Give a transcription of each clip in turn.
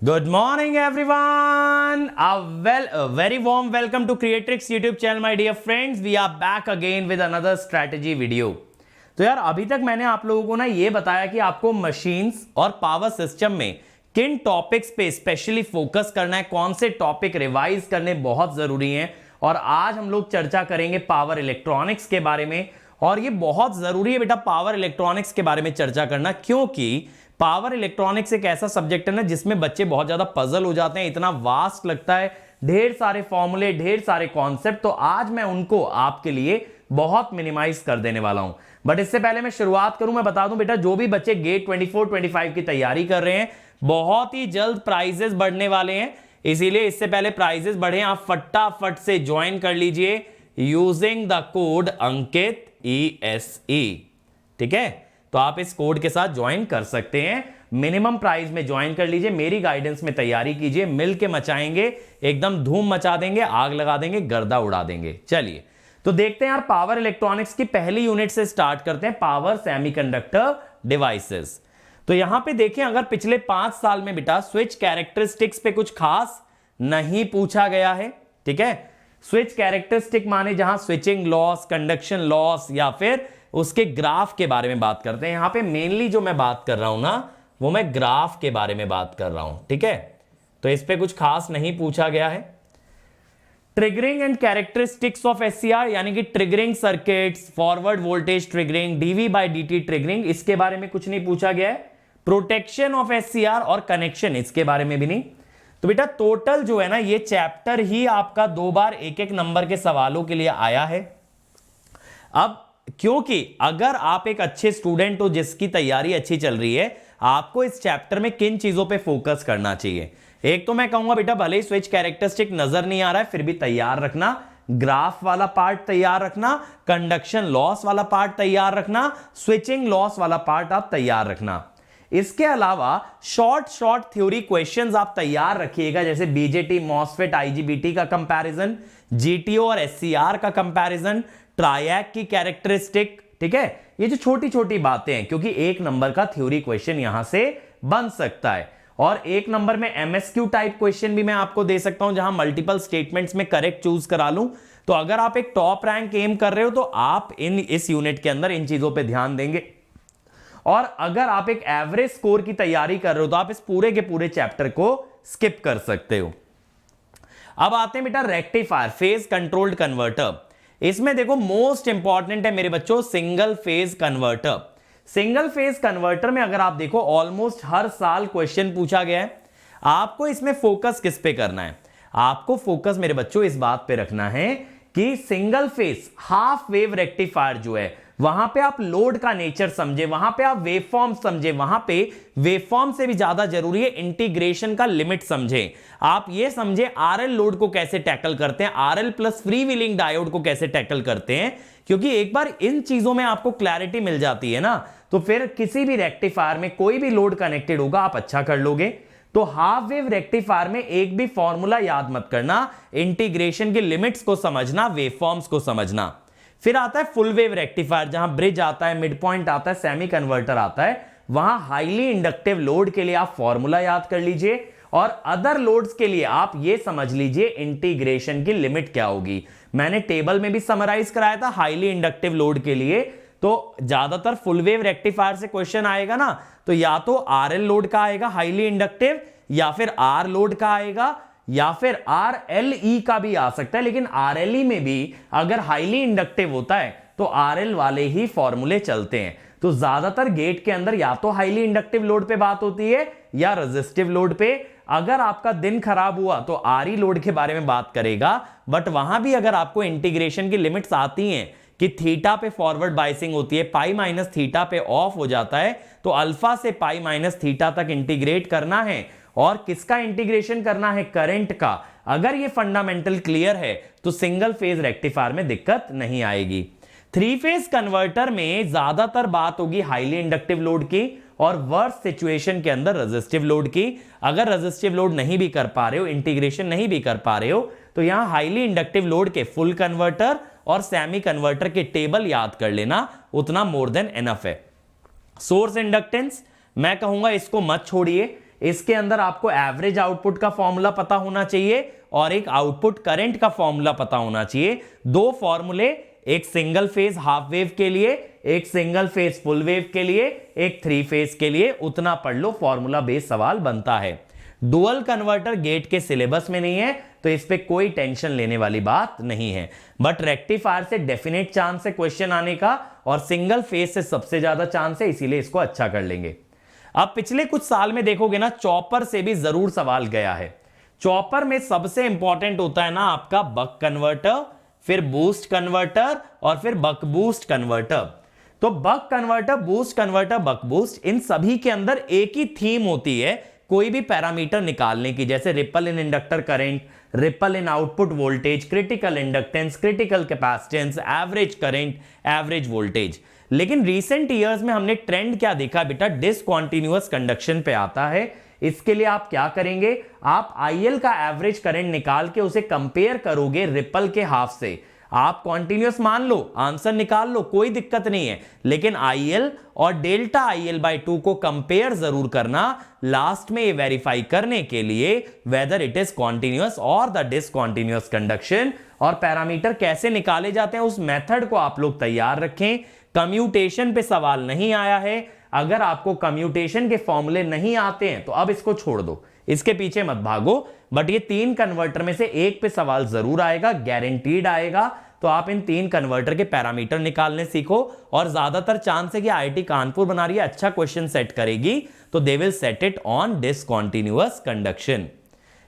Good morning, everyone. A very warm welcome to Creatrix YouTube channel, my dear friends. We are back again with another strategy video. तो यार अभी तक मैंने आप लोगों को ना ये बताया कि आपको मशीन्स और पावर सिस्टम में किन टॉपिक्स पे स्पेशली फोकस करना है, कौन से टॉपिक रिवाइज करने बहुत जरूरी हैं। और आज हम लोग चर्चा करेंगे पावर इलेक्ट्रॉनिक्स के बारे में। और ये बहुत जरूरी है बेटा पावर इलेक्ट्रॉनिक्स के बारे में चर्चा करना, क्योंकि पावर इलेक्ट्रॉनिक्स एक ऐसा सब्जेक्ट है ना जिसमें बच्चे बहुत ज्यादा पजल हो जाते हैं, इतना वास्ट लगता है, ढेर सारे फॉर्मूले, ढेर सारे कॉन्सेप्ट। तो आज मैं उनको आपके लिए बहुत मिनिमाइज कर देने वाला हूं। बट इससे पहले मैं शुरुआत करूं, मैं बता दूं बेटा, जो भी बच्चे गेट 24-25 की तैयारी कर रहे हैं, बहुत ही जल्द प्राइजेस बढ़ने वाले हैं। इसीलिए इससे पहले प्राइजेस बढ़े, आप फटाफट से ज्वाइन कर लीजिए using the code Ankit ESE। ठीक है, तो आप इस कोड के साथ ज्वाइन कर सकते हैं। मिनिमम प्राइस में ज्वाइन कर लीजिए, मेरी गाइडेंस में तैयारी कीजिए, मिलके मचाएंगे, एकदम धूम मचा देंगे, आग लगा देंगे, गर्दा उड़ा देंगे। चलिए तो देखते हैं यार, पावर इलेक्ट्रॉनिक्स की पहली यूनिट से स्टार्ट करते हैं, पावर सेमीकंडक्टर डिवाइसेस। तो यहां पे देखें, अगर पिछले 5 साल में बेटा स्विच कैरेक्टरिस्टिक्स पे कुछ खास नहीं पूछा गया है, ठीक है, स्विच कैरेक्टरिस्टिक माने जहां स्विचिंग लॉस, कंडक्शन लॉस या फिर उसके ग्राफ के बारे में बात करते हैं। यहां पे मेनली जो मैं बात कर रहा हूं ना, वो मैं ग्राफ के बारे में बात कर रहा हूं। ठीक है, तो इस पे कुछ खास नहीं पूछा गया है। Triggering and characteristics of SCR, यानी कि triggering circuits, forward voltage triggering, dv dt triggering, इसके बारे में कुछ नहीं पूछा गया है। प्रोटेक्शन ऑफ एससीआर और कनेक्शन, इसके बारे में भी नहीं। तो बेटा टोटल जो है ना, ये चैप्टर ही आपका 2 बार 1-1 नंबर के सवालों के लिए आया है। अब क्योंकि अगर आप एक अच्छे स्टूडेंट हो जिसकी तैयारी अच्छी चल रही है, आपको इस चैप्टर में किन चीजों पे फोकस करना चाहिए। एक तो मैं कहूंगा बेटा, भले ही स्विच कैरेक्टरिस्टिक नजर नहीं आ रहा है, फिर भी तैयार रखना, ग्राफ वाला पार्ट तैयार रखना, कंडक्शन लॉस वाला पार्ट तैयार रखना, स्विचिंग लॉस वाला पार्ट आप तैयार रखना। इसके अलावा शॉर्ट थ्योरी क्वेश्चंस आप तैयार रखिएगा, जैसे बीजेटी, मॉसफेट, आईजीबीटी का कंपैरिजन, जीटीओ और एससीआर का कंपैरिजन, ट्रायैक की कैरेक्टरिस्टिक। ठीक है, ये जो छोटी छोटी बातें हैं, क्योंकि 1 नंबर का थ्योरी क्वेश्चन यहां से बन सकता है। और 1 नंबर में एमएसक्यू टाइप क्वेश्चन भी मैं आपको दे सकता हूं, जहां मल्टीपल स्टेटमेंट्स में करेक्ट चूज करा लूं। तो अगर आप एक टॉप रैंक एम कर रहे हो, तो आप इस यूनिट के अंदर इन चीजों पर ध्यान देंगे। और अगर आप एक एवरेज स्कोर की तैयारी कर रहे हो, तो आप इस पूरे के पूरे चैप्टर को स्किप कर सकते हो। अब आते हैं बेटा रेक्टिफायर, फेज कंट्रोल्ड कन्वर्टर। इसमें देखो मोस्ट इंपॉर्टेंट है मेरे बच्चों single phase converter. Single phase converter में अगर आप देखो, ऑलमोस्ट हर साल क्वेश्चन पूछा गया है। आपको इसमें फोकस किस पे करना है? आपको फोकस मेरे बच्चों इस बात पे रखना है कि single phase half wave rectifier जो है, वहां पे आप लोड का नेचर समझे, वहां पे आप वेवफॉर्म समझे, वहां पे वेवफॉर्म से भी ज्यादा जरूरी है इंटीग्रेशन का लिमिट समझे। आप ये समझे आरएल लोड को कैसे टैकल करते हैं, RL plus free wheeling diode को कैसे टैकल करते हैं। क्योंकि एक बार इन चीजों में आपको क्लैरिटी मिल जाती है ना, तो फिर किसी भी रेक्टिफायर में कोई भी लोड कनेक्टेड होगा, आप अच्छा कर लोगे। तो हाफ वेव रेक्टिफायर में एक भी फॉर्मूला याद मत करना, इंटीग्रेशन की लिमिट्स को समझना, वेवफॉर्म्स को समझना। फिर आता है फुल वेव रेक्टिफायर, जहां ब्रिज आता है, मिड पॉइंट आता है, सेमी कन्वर्टर आता है। वहां हाईली इंडक्टिव लोड के लिए आप फॉर्मूला याद कर लीजिए, और अदर लोड्स के लिए आप ये समझ लीजिए इंटीग्रेशन की लिमिट क्या होगी। मैंने टेबल में भी समराइज कराया था हाईली इंडक्टिव लोड के लिए। तो ज्यादातर फुल वेव रेक्टिफायर से क्वेश्चन आएगा ना, तो या तो आरएल लोड का आएगा हाईली इंडक्टिव, या फिर आर लोड का आएगा, या फिर आरएलई का भी आ सकता है। लेकिन आरएलई में भी अगर हाईली इंडक्टिव होता है, तो आरएल वाले ही फॉर्मूले चलते हैं। तो ज्यादातर गेट के अंदर या तो हाईली इंडक्टिव लोड पे बात होती है, या रेजिस्टिव लोड पे। अगर आपका दिन खराब हुआ तो आरई लोड के बारे में बात करेगा, बट वहां भी अगर आपको इंटीग्रेशन की लिमिट्स आती हैं कि थीटा पे फॉरवर्ड बाइसिंग होती है, पाई माइनस थीटा पे ऑफ हो जाता है, तो अल्फा से पाई माइनस थीटा तक इंटीग्रेट करना है। और किसका इंटीग्रेशन करना है? करंट का। अगर ये फंडामेंटल क्लियर है, तो सिंगल फेज रेक्टिफायर में दिक्कत नहीं आएगी। 3 फेज कन्वर्टर में ज्यादातर बात होगी हाईली इंडक्टिव लोड की, और वर्स्ट सिचुएशन के अंदर रेजिस्टिव लोड की। अगर रेजिस्टिव लोड नहीं भी कर पा रहे हो, इंटीग्रेशन नहीं भी कर पा रहे हो, तो यहां हाईली इंडक्टिव लोड के फुल कन्वर्टर और सेमी कन्वर्टर के टेबल याद कर लेना, उतना मोर देन एनफ है। सोर्स इंडक्टेंस मैं कहूंगा इसको मत छोड़िए, इसके अंदर आपको एवरेज आउटपुट का फॉर्मूला पता होना चाहिए और एक आउटपुट करंट का फॉर्मूला पता होना चाहिए। दो फॉर्मूले, एक सिंगल फेज हाफ वेव के लिए, एक सिंगल फेज फुल वेव के लिए, एक थ्री फेज के लिए, उतना पढ़ लो, फॉर्मूला बेस्ड सवाल बनता है। डुअल कन्वर्टर गेट के सिलेबस में नहीं है तो इस पे कोई टेंशन लेने वाली बात नहीं है, बट रेक्टिफायर से डेफिनेट चांस है क्वेश्चन आने का और सिंगल फेज से सबसे ज्यादा चांस है, इसीलिए इसको अच्छा कर लेंगे। अब पिछले कुछ साल में देखोगे ना, चॉपर से भी जरूर सवाल गया है। चॉपर में सबसे इंपॉर्टेंट होता है ना आपका बक कन्वर्टर, फिर बूस्ट कन्वर्टर और फिर बक बूस्ट कन्वर्टर। तो buck converter, boost converter, buck boost, इन सभी के अंदर एक ही थीम होती है कोई भी पैरामीटर निकालने की, जैसे ripple in inductor current, ripple in output voltage, critical inductance, critical capacitance, average current, average voltage. लेकिन रीसेंट ईयर्स में हमने ट्रेंड क्या देखा बेटा, डिसकंटीन्यूअस कंडक्शन पे आता है। इसके लिए आप क्या करेंगे, आप आईएल का एवरेज करंट निकाल के उसे कंपेयर करोगे रिपल के हाफ से। आप कॉन्टिन्यूअस मान लो, आंसर निकाल लो, कोई दिक्कत नहीं है, लेकिन आईएल और डेल्टा आईएल बाय 2 को कंपेयर जरूर करना लास्ट में ये वेरीफाई करने के लिए वेदर इट इज कॉन्टिन्यूअस और द डिसकंटीन्यूअस कंडक्शन। और पैरामीटर कैसे निकाले जाते हैं उस मेथड को आप लोग तैयार रखें। कम्यूटेशन पे सवाल नहीं आया है, अगर आपको कम्यूटेशन के फॉर्मूले नहीं आते हैं तो अब इसको छोड़ दो, इसके पीछे मत भागो, बट ये 3 कन्वर्टर में से एक पे सवाल जरूर आएगा, गारंटीड आएगा। तो आप इन 3 कन्वर्टर के पैरामीटर निकालने सीखो और ज्यादातर चांस है कि आईआईटी कानपुर बना रही है, अच्छा क्वेश्चन सेट करेगी तो they will set it on discontinuous conduction.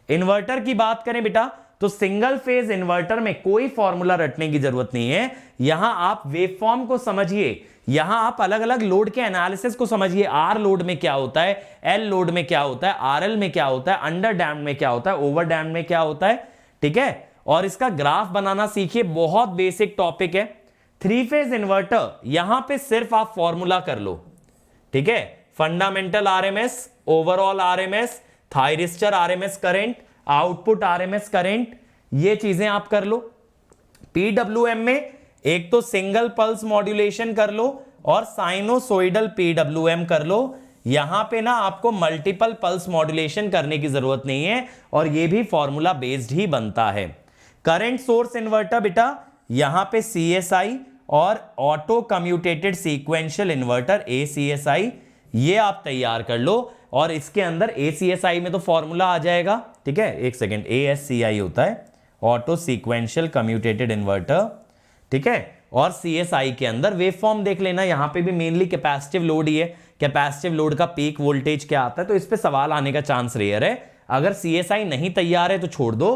Inverter की बात करें बेटा, तो सिंगल फेज इन्वर्टर में कोई फॉर्मूला रटने की जरूरत नहीं है। यहां आप वेवफॉर्म को समझिए, यहां आप अलग अलग लोड के एनालिसिस को समझिए। आर लोड में क्या होता है, एल लोड में क्या होता है, आरएल में क्या होता है, अंडर डैम्ड में क्या होता है, ओवर डैम्ड में क्या होता है, ठीक है। और इसका ग्राफ बनाना सीखिए, बहुत बेसिक टॉपिक है। 3 फेज इन्वर्टर, यहां पे सिर्फ आप फॉर्मूला कर लो, ठीक है। Fundamental RMS, overall RMS, thyristor RMS current, output RMS current, ये चीजें आप कर लो। पीडब्ल्यूएम में एक तो सिंगल पल्स मॉड्यूलेशन कर लो और साइनोसोइडल पीडब्ल्यूएम कर लो। यहां पे ना आपको मल्टीपल पल्स मॉड्यूलेशन करने की जरूरत नहीं है और ये भी फॉर्मूला बेस्ड ही बनता है। करंट सोर्स इन्वर्टर बेटा, यहां पे सीएसआई और ऑटो कम्यूटेटेड सीक्वेंशियल इन्वर्टर एसीएसआई, ये आप तैयार कर लो। और इसके अंदर एसीएसआई में तो फॉर्मूला आ जाएगा, ठीक है, एक सेकेंड, एएससीआई होता है ऑटो सीक्वेंशियल कम्यूटेटेड इन्वर्टर, ठीक है। और सीएसआई के अंदर वेवफॉर्म देख लेना, यहां पे भी मेनली कैपेसिटिव लोड ही है, कैपेसिटिव लोड का पीक वोल्टेज क्या आता है, तो इस पे सवाल आने का चांस रेयर है। अगर सीएसआई नहीं तैयार है तो छोड़ दो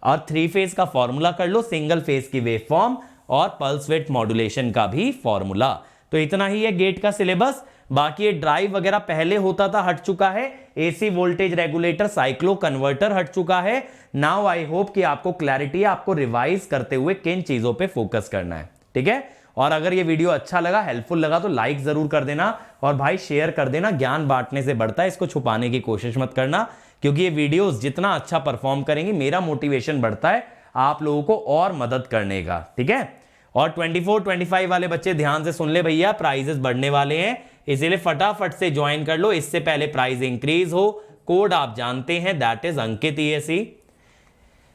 और 3 फेज का फॉर्मूला कर लो, सिंगल फेज की वेवफॉर्म और पल्स विड्थ मॉड्यूलेशन का भी फॉर्मूला। तो इतना ही है गेट का सिलेबस। बाकी ये ड्राइव वगैरह पहले होता था, हट चुका है। AC voltage regulator, cyclo converter हट चुका है। नाउ आई होप कि आपको क्लैरिटी है, आपको रिवाइज करते हुए किन चीजों पे फोकस करना है, ठीक है। और अगर ये वीडियो अच्छा लगा, हेल्पफुल लगा तो लाइक जरूर कर देना और भाई शेयर कर देना, ज्ञान बांटने से बढ़ता है, इसको छुपाने की कोशिश मत करना, क्योंकि ये वीडियोस जितना अच्छा परफॉर्म करेंगी मेरा मोटिवेशन बढ़ता है आप लोगों को और मदद करने का, ठीक है। और 24-25 वाले बच्चे ध्यान से सुन ले भैया, प्राइजेस बढ़ने वाले हैं, इसीलिए फटाफट से ज्वाइन कर लो, इससे पहले प्राइस इंक्रीज हो। कोड आप जानते हैं, दैट इज अंकित ESE।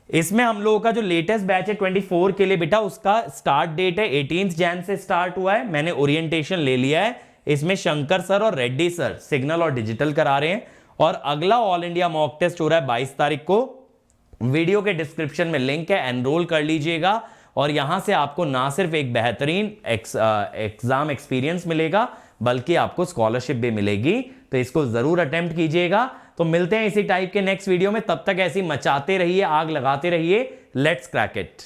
इसमें हम लोगों का जो लेटेस्ट बैच है 24 के लिए बेटा, उसका स्टार्ट डेट है 18 जैन से स्टार्ट हुआ है, मैंने ओरिएंटेशन ले लिया है। इसमें शंकर सर और रेड्डी सर सिग्नल और डिजिटल करा रहे हैं। और अगला ऑल इंडिया मॉक टेस्ट हो रहा है 22 तारीख को, वीडियो के डिस्क्रिप्शन में लिंक है, एनरोल कर लीजिएगा। और यहां से आपको ना सिर्फ एक बेहतरीन एग्जाम एक्सपीरियंस मिलेगा, बल्कि आपको स्कॉलरशिप भी मिलेगी, तो इसको जरूर अटेम्प्ट कीजिएगा। तो मिलते हैं इसी टाइप के नेक्स्ट वीडियो में, तब तक ऐसी मचाते रहिए, आग लगाते रहिए। Let's crack it.